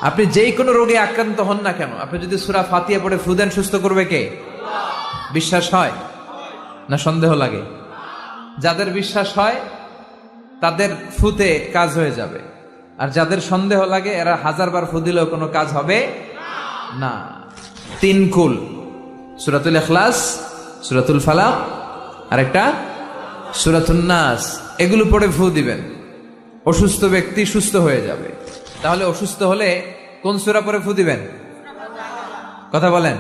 আপনি যেই কোনো রোগে আক্রান্ত হন না কেন, আপনি যদি সূরা ফাতিহা পড়ে ফু দেন, সুস্থ করবে কে? বিশ্বাস হয় না সন্দেহ লাগে? যাদের বিশ্বাস হয় তাদের ফুতে কাজ হয়ে যাবে, আর যাদের সন্দেহ লাগে এরা 1000 বার ফু দিলেও কোনো কাজ হবে না। 3 কুল, সূরাতুল ইখলাস, সূরাতুল ফালাক, আর একটা সূরাতুন নাস, এগুলো পড়ে ফু দিবেন, অসুস্থ ব্যক্তি সুস্থ হয়ে যাবে। তাহলে অসুস্থ হলে কোন সূরা পড়ে ফু দিবেন? কথা বলেন।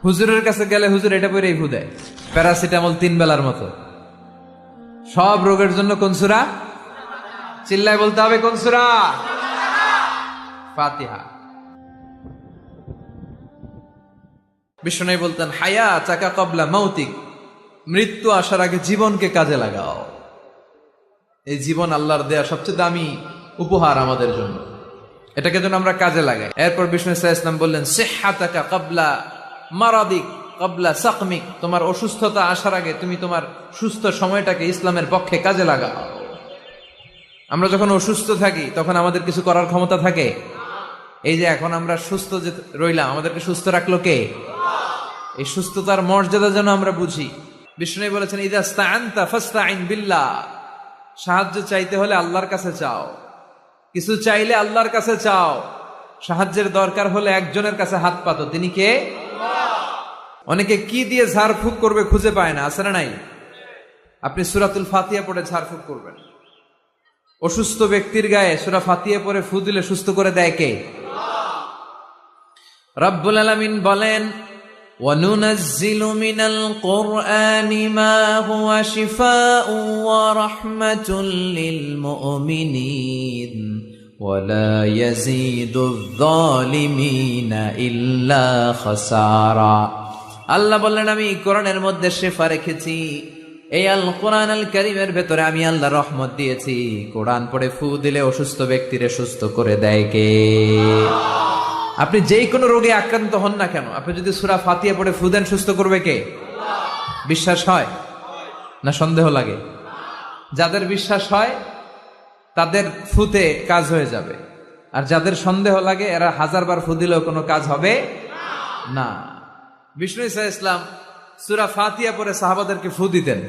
হুজুরের কাছে গেলে হুজুর এটা পড়েই ফু দেয়, প্যারাসিটামল 3 বেলার মতো। সব রোগের জন্য কোন সূরা? চিল্লায় বলতে হবে, কোন সূরা? ফাতিহা। বিষ্ণু বলতেন, হায়াতাকা ক্বাবলা মাউতিক, মৃত্যু আসার আগে জীবনকে কাজে লাগাও। এই জীবন আল্লাহর দেয়া সবচেয়ে দামি উপহার আমাদের জন্য, এটাকে যেন আমরা কাজে লাগাই। এরপর বিষ্ণু সাল্লাল্লাহু আলাইহি ওয়াসাল্লাম বললেন, সিহহাতাকা ক্বাবলা মারাদিক ক্বাবলা সাকমিক, তোমার অসুস্থতা আসার আগে তুমি তোমার সুস্থ সময়টাকে ইসলামের পক্ষে কাজে লাগাও। আমরা যখন অসুস্থ থাকি তখন আমাদের কিছু করার ক্ষমতা থাকে? এই যে এখন আমরা সুস্থ যে রইলাম, আমাদেরকে সুস্থ রাখলো কে? এই সুস্থতার মর্যাদা যেন আমরা বুঝি। বিষ্ণু বলেছেন, ইযা ইসতাআনতা ফাসতাইন বিল্লাহ, সাহায্য চাইতে হলে আল্লাহর কাছে চাও, কিছু চাইলে আল্লাহর কাছে চাও, সাহায্যের দরকার হলে একজনের কাছে হাত পাতো, তিনি কে? অনেকে কি দিয়ে ঝাড়ফুঁক করবে খুঁজে পায় না, আছে না নাই? আপনি সূরাতুল ফাতিহা পড়ে ঝাড়ফুঁক করবেন। অসুস্থ ব্যক্তির গায়ে সূরা ফাতিহা পড়ে ফু দিলে সুস্থ করে দেয় কে? রব্বুল আলামিন বলেন, وَنُنَزِّلُ مِنَ الْقُرْآنِ مَا هُوَ شِفَاءٌ وَرَحْمَةٌ لِّلْمُؤْمِنِينَ وَلَا يَزِيدُ الظَّالِمِينَ إِلَّا خَسَارًا। আল্লাহ বললেন, আমি কোরআনের মধ্যে শিফা রেখেছি, এই আল কোরআন আল কারীমের ভেতরে আমি আল্লাহ রহমত দিয়েছি। কোরআন পড়ে ফু দিলে অসুস্থ ব্যক্তিরে সুস্থ করে দেয় কে? আপনি যেই কোনো রোগে আক্রান্ত হন না কেন, আপনি যদি সূরা ফাতিহা পড়ে ফু দেন, সুস্থ করবে কে? বিশ্বাস হয় না সন্দেহ লাগে? যাদের বিশ্বাস হয় তাদের ফুতে কাজ হয়ে যাবে, আর যাদের সন্দেহ লাগে এরা 1000 বার ফু দিলেও কোনো কাজ হবে না। বিষ্ণু সাল্লাল্লাহু আলাইহি ওয়াসাল্লাম সূরা ফাতিহা পড়ে সাহাবাদেরকে ফু দিতেন।